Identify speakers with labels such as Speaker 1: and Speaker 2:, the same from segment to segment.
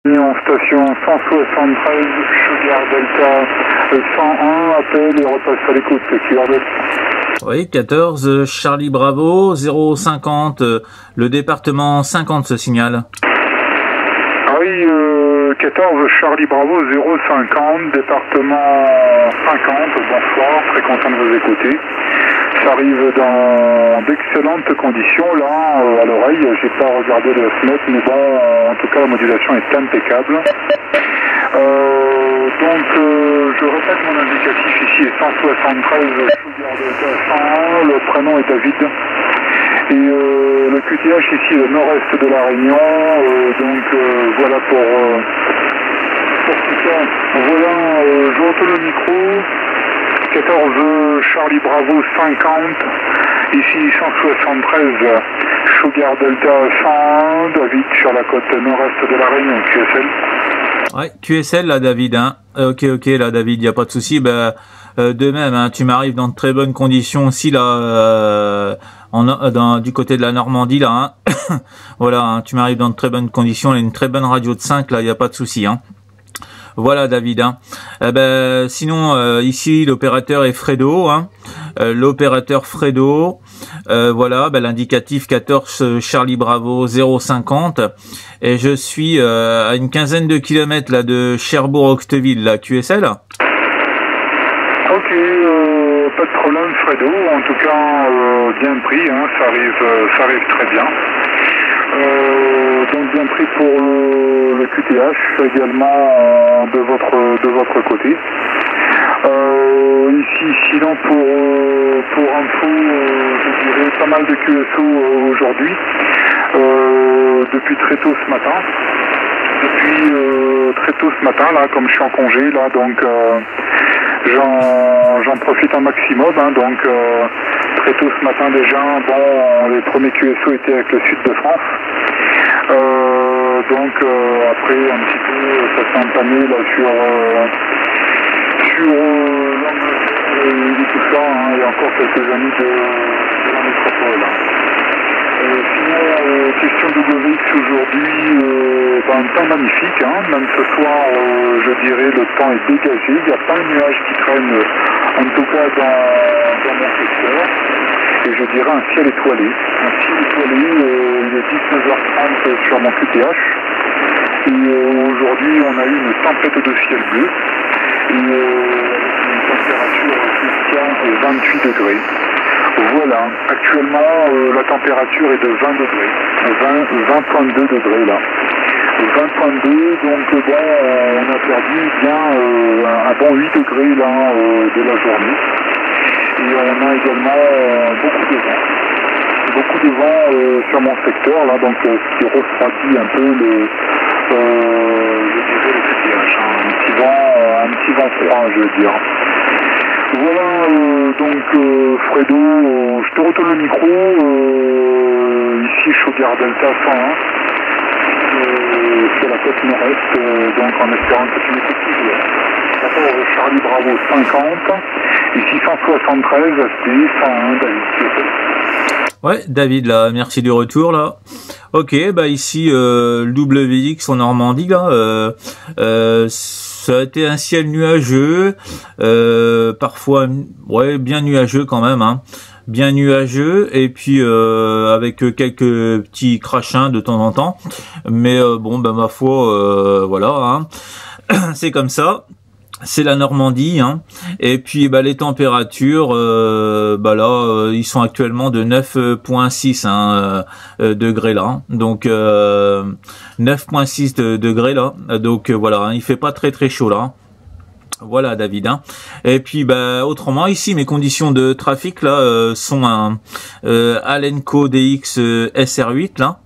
Speaker 1: En station 173, Sugar Delta 101, appel et repasse à l'écoute, QR Delta.
Speaker 2: Oui, 14, Charlie Bravo, 050, le département 50 ce signal.
Speaker 1: Ah oui, 14, Charlie Bravo, 050, département 50, bonsoir, très content de vous écouter. Ça arrive dans d'excellentes conditions, là, à l'oreille, j'ai pas regardé la fenêtre, mais bon, en tout cas la modulation est impeccable. Je répète mon indicatif ici est 173 Sugar Delta 101, le prénom est David. Et le QTH ici est le nord-est de la Réunion, voilà pour tout ça. Voilà, je retourne le micro. 14 Charlie Bravo 50, ici 173 Sugar Delta 101, David sur la côte nord-est de la Réunion, QSL.
Speaker 2: Ouais, QSL là David, hein. Ok là David, y a pas de souci. De même, hein, tu m'arrives dans de très bonnes conditions aussi là, du côté de la Normandie là. Hein. Voilà, hein, tu m'arrives dans de très bonnes conditions, une très bonne radio de 5 là, y a pas de souci. Hein. Voilà David. Hein. Sinon ici l'opérateur est Fredo. Hein. L'opérateur Fredo. Voilà, l'indicatif 14 Charlie Bravo 050 et je suis à une quinzaine de kilomètres là de Cherbourg-Octeville, la QSL.
Speaker 1: Ok, pas de problème Fredo, en tout cas bien pris, hein, ça arrive très bien. Donc bien pris pour le QTH également de votre côté. Ici, sinon pour info, je dirais pas mal de QSO aujourd'hui, depuis très tôt ce matin. Là, comme je suis en congé, là, donc j'en profite un maximum, hein, donc très tôt ce matin déjà, bon, les premiers QSO étaient avec le sud de France. Après un petit peu ça s'est entamé là sur l'Angleterre et tout ça, hein, il y a encore quelques amis de la métropole. Sinon, question WX aujourd'hui, un temps magnifique, hein, même ce soir je dirais le temps est dégagé, il n'y a pas un nuage qui traîne, en tout cas dans mon secteur. Et je dirais un ciel étoilé. Il est 19h30 sur mon QTH. Et aujourd'hui, on a eu une tempête de ciel bleu. Et une température jusqu'à 28 degrés. Voilà, actuellement, la température est de 20 degrés. 20,2 degrés là. 20,2, donc bon, on a perdu bien un bon 8 degrés là de la journée. Et on a également beaucoup de vent sur mon secteur, là, donc ce qui refroidit un peu je dirais le QTH, hein, un petit vent froid, je veux dire. Voilà, Fredo, je te retourne le micro, ici Sugar Delta 101, sur la côte nord-est, donc en espérant que tu m'écoutes toujours. 14 Charlie Bravo 50, ici 173 SD 101 David.
Speaker 2: Ouais, David là, merci du retour là. Ok, ici le WX en Normandie là, ça a été un ciel nuageux, parfois bien nuageux quand même, hein. Bien nuageux et puis avec quelques petits crachins de temps en temps, mais ma foi voilà, hein. C'est comme ça. C'est la Normandie, hein. Et puis les températures, ils sont actuellement de 9,6 degrés là, donc 9,6 degrés là, donc voilà, hein, il fait pas très très chaud là. Voilà David, hein. Et puis autrement ici mes conditions de trafic là sont un Alenco DX SR8 là,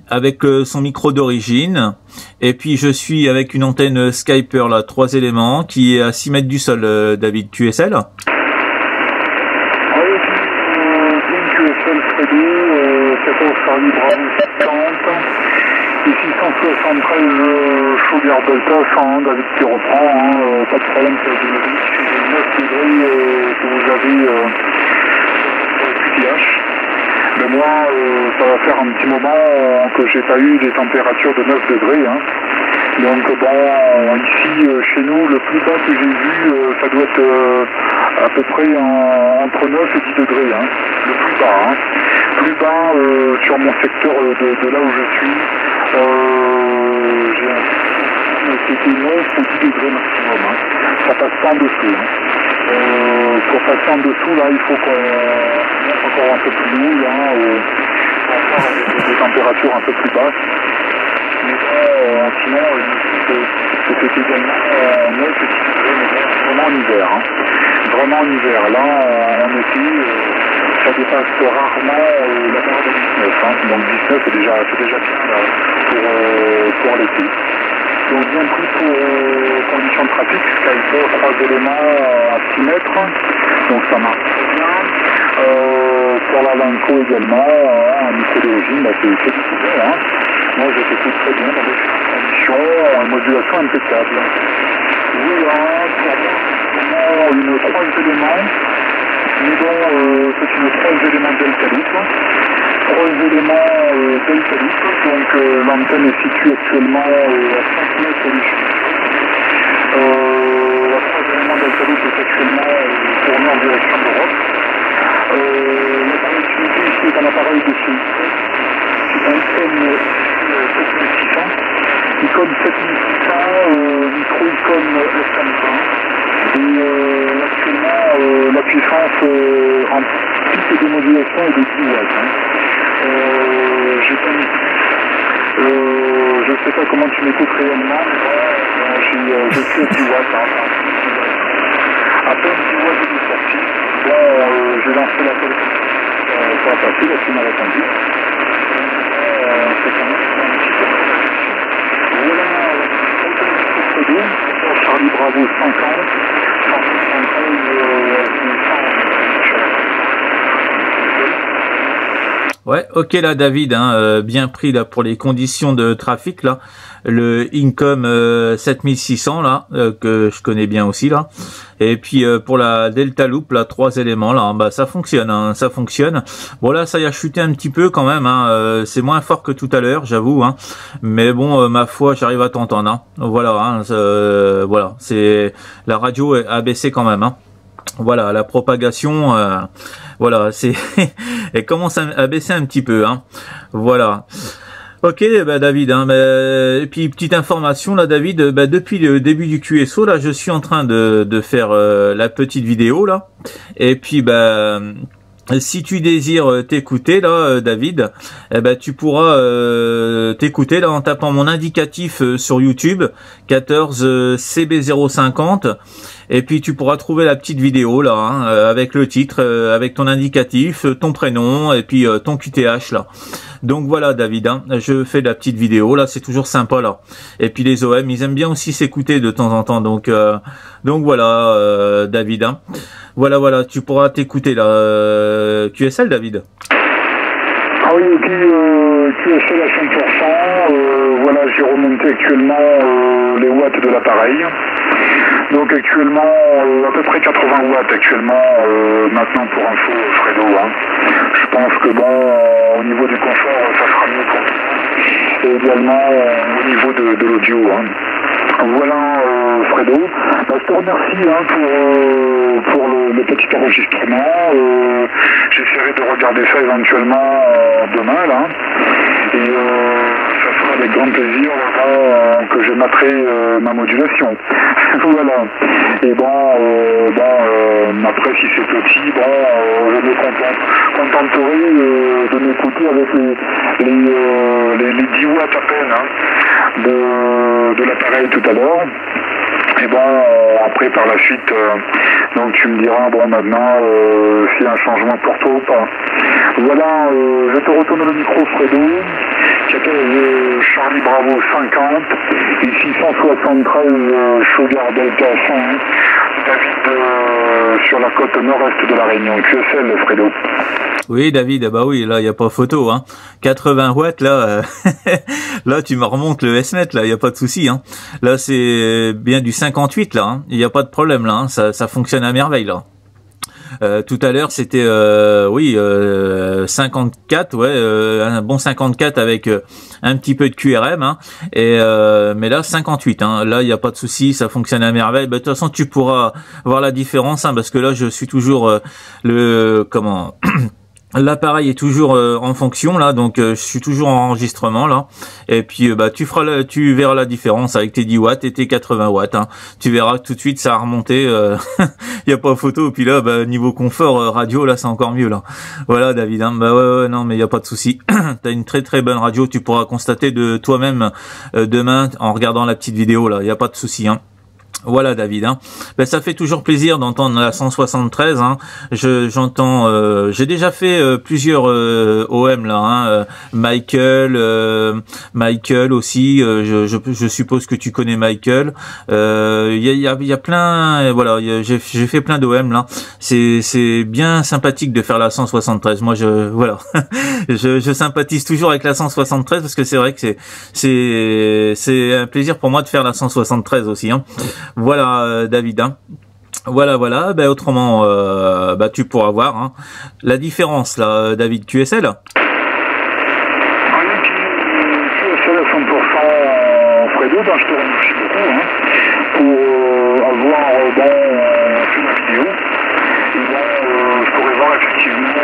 Speaker 2: avec son micro d'origine, et puis je suis avec une antenne Skyper là, 3 éléments, qui est à 6 mètres du sol, David, QSL.
Speaker 1: Bien QSL Fredo, 14 Charlie Bravo 50, ici 173 Sugar Delta 101, David qui reprend, hein, pas de problème sur les 9 degrés que vous avez sur le QTH. Mais moi, ça va faire un petit moment que j'ai pas eu des températures de 9 degrés. Hein. Donc bon, ici chez nous, le plus bas que j'ai vu, ça doit être à peu près entre 9 et 10 degrés, hein. Le plus bas. Hein. Plus bas sur mon secteur de là où je suis, c'était 9 ou 10 degrés maximum. Hein. Ça passe pas en dessous. Hein. Pour passer en dessous, là, il faut qu'on monte encore un peu plus haut, là, pour avoir des températures un peu plus basses. Mais sinon, c'était également 9 et 10 degrés, mais vraiment en hiver. Hein. Vraiment en hiver. Là, en été, ça dépasse rarement la barre de 19. Hein. Donc 19, c'est déjà bien là, pour l'été. Donc bien pris pour conditions de trafic, Skypo, 3 éléments à 6 mètres, donc ça marche très bien. Pour la Lanco également, en micro-d'origine, bah, c'est tout bon. Hein. Moi je t'écoute très bien dans des conditions, en modulation impeccable. Oui, hein, pour moi, une 3 éléments, mais bon, c'est une 3 éléments delta loop. 3 éléments delta loop, donc l'antenne est située actuellement à 5 mètres du chute. La 3 éléments delta loop est actuellement tournée en direction de l'Europe. L'appareil utilisé ici est un appareil de chez c'est un ICOM 7600. ICOM 7600, micro ICOM SM1. Et actuellement, la puissance en pic de modulation est de 10 watts. Hein. J'ai pas mis je sais pas comment tu m'écoutes réellement, mais je suis à 10 watts. Hein. À peine 10 watts de sortie. Bon, j'ai lancé la télé. Ça a passé, là, tu m'as répondu. C'est quand même un petit peu. Voilà, Charlie Bravo 50.
Speaker 2: Ouais, ok là David, hein, bien pris là pour les conditions de trafic là, le Incom 7600 là que je connais bien aussi là, et puis pour la Delta Loop là 3 éléments là, bah ça fonctionne, hein, ça fonctionne. Bon là ça y a chuté un petit peu quand même, hein, c'est moins fort que tout à l'heure j'avoue, hein, mais bon ma foi j'arrive à t'entendre, hein. Voilà, hein, voilà, c'est la radio a baissé quand même, hein. Voilà, la propagation, voilà, c'est elle commence à baisser un petit peu, hein. Voilà. Ok, bah David, hein, et puis petite information là, David, bah, depuis le début du QSO là, je suis en train de faire la petite vidéo là, et puis bah si tu désires t'écouter là, David, eh ben tu pourras t'écouter là en tapant mon indicatif sur YouTube 14 CB050, et puis tu pourras trouver la petite vidéo là, hein, avec le titre, avec ton indicatif, ton prénom et puis ton QTH là. Donc voilà David, hein, je fais la petite vidéo là, c'est toujours sympa là. Et puis les OM, ils aiment bien aussi s'écouter de temps en temps, donc voilà David, hein. Voilà, tu pourras t'écouter là, QSL David.
Speaker 1: Ah oui, et puis QSL à 100%, voilà, j'ai remonté actuellement les watts de l'appareil. Donc actuellement, à peu près 80 watts actuellement, maintenant pour info, Fredo. Hein. Je pense que bon, au niveau du confort, ça sera mieux pour nous. Et également au niveau de l'audio. Hein. Voilà Fredo. Bah, je te remercie hein, pour le petit enregistrement. J'essaierai de regarder ça éventuellement demain là. Et ça sera avec grand plaisir que je mettrai ma modulation. Voilà. Et bon, après si c'est petit, je me contenterai de m'écouter avec les 10 watts à peine hein, de l'appareil tout à l'heure. Et bon, après par la suite, donc tu me diras, bon maintenant, s'il y a un changement pour toi ou pas. Voilà, je te retourne le micro Fredo, 14 Charlie Bravo 50 et 673 Sugar Delta 100, David sur la côte nord-est de la Réunion. QSL Fredo.
Speaker 2: Oui David, bah oui, là il y a pas photo, hein. 80 watts là, là tu me remontes le S-Net là, il y a pas de souci, hein. Là c'est bien du 58 là, hein. Il y a pas de problème là, hein. Ça fonctionne à merveille là. Tout à l'heure, c'était 54, un bon 54 avec un petit peu de QRM, hein, mais là 58. Hein, là, il n'y a pas de souci, ça fonctionne à merveille. Bah, de toute façon, tu pourras voir la différence, hein, parce que là, je suis toujours l'appareil est toujours en fonction là, donc je suis toujours en enregistrement là. Et puis tu verras la différence avec tes 10 watts et tes 80 watts. Hein. Tu verras que tout de suite ça a remonté. Il y a pas photo. Et puis là, niveau confort radio là, c'est encore mieux là. Voilà David. Hein. Ouais, non, mais il y a pas de souci. T'as une très très bonne radio. Tu pourras constater de toi-même demain en regardant la petite vidéo là. Il y a pas de souci. Hein. Voilà David, hein. Ça fait toujours plaisir d'entendre la 173. Hein. J'entends, j'ai déjà fait plusieurs OM là. Hein. Michael aussi. Je suppose que tu connais Michael. Il y a plein, voilà. J'ai fait plein d'OM là. C'est bien sympathique de faire la 173. Moi voilà, je sympathise toujours avec la 173 parce que c'est vrai que c'est un plaisir pour moi de faire la 173 aussi. Hein. Voilà David, hein. Voilà. Autrement, tu pourras voir hein, la différence là, David. QSL.
Speaker 1: QSL à 100% Fredo, je te remercie beaucoup hein, pour avoir fait la vidéo. Et je pourrais voir effectivement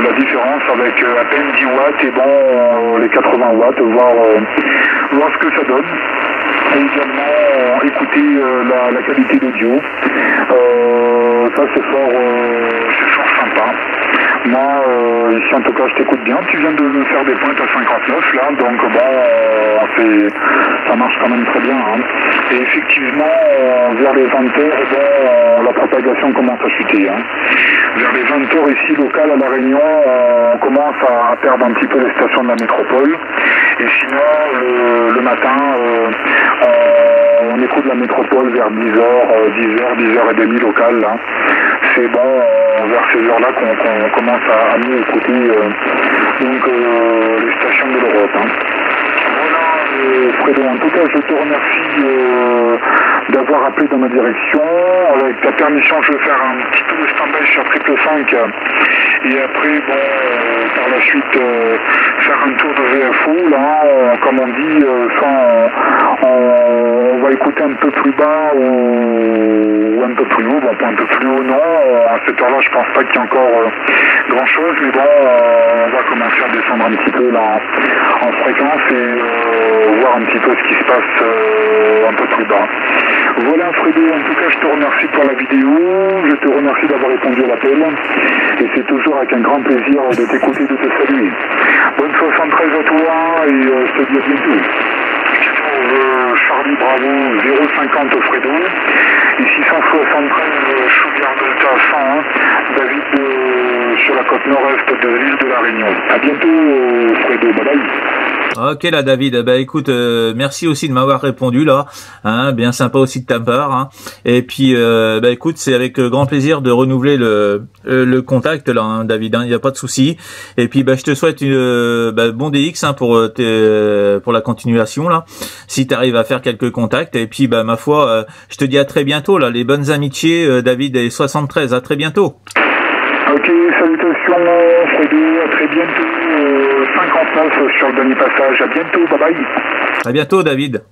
Speaker 1: la différence avec à peine 10 watts et les 80 watts, voir ce que ça donne. Et également écouter la qualité d'audio. Ça c'est fort sympa. Moi ici en tout cas je t'écoute bien. Tu viens de me faire des pointes à 59 là, donc ça marche quand même très bien. Hein. Et effectivement vers les 20h, la propagation commence à chuter. Hein. Vers les 20h ici local à La Réunion, on commence à perdre un petit peu les stations de la métropole. Et sinon le matin on écoute la métropole vers 10h30 local là. C'est vers ces heures-là qu'on commence à mieux écouter les stations de l'Europe. Hein. Voilà Fredo, en tout cas je te remercie d'avoir appelé dans ma direction. Avec ta permission je vais faire un petit peu de stand-by sur 555 et après par la suite faire un tour de VFO là, comme on dit, on va écouter un peu plus bas ou un peu plus haut, pas un peu plus haut non, à cette heure là je pense pas qu'il y ait encore grand chose, mais on va commencer à descendre un petit peu là en fréquence et voir un petit peu ce qui se passe un peu plus bas. Voilà Fredo, en tout cas je te remercie pour la vidéo, je te remercie d'avoir répondu à l'appel et c'est toujours avec un grand plaisir de t'écouter et de te saluer. Bonne 73 à toi et je te dis à bientôt. Charlie Bravo 050 Fredo et 673 Chouviard Delta 101 David sur la côte nord-est de l'île de la Réunion. À bientôt Fredo, bye bye.
Speaker 2: Ok là David, écoute, merci aussi de m'avoir répondu là, hein, bien sympa aussi de ta part, hein. Et puis écoute, c'est avec grand plaisir de renouveler le contact là, hein, David, hein, il n'y a pas de souci. Et puis je te souhaite bon DX hein, pour la continuation là, si tu arrives à faire quelques contacts. Et puis ma foi, je te dis à très bientôt là, les bonnes amitiés David et 73, à très bientôt.
Speaker 1: Ok, salutations Fredo, à très bientôt. 59 sur le dernier passage, à bientôt, bye bye.
Speaker 2: À bientôt David.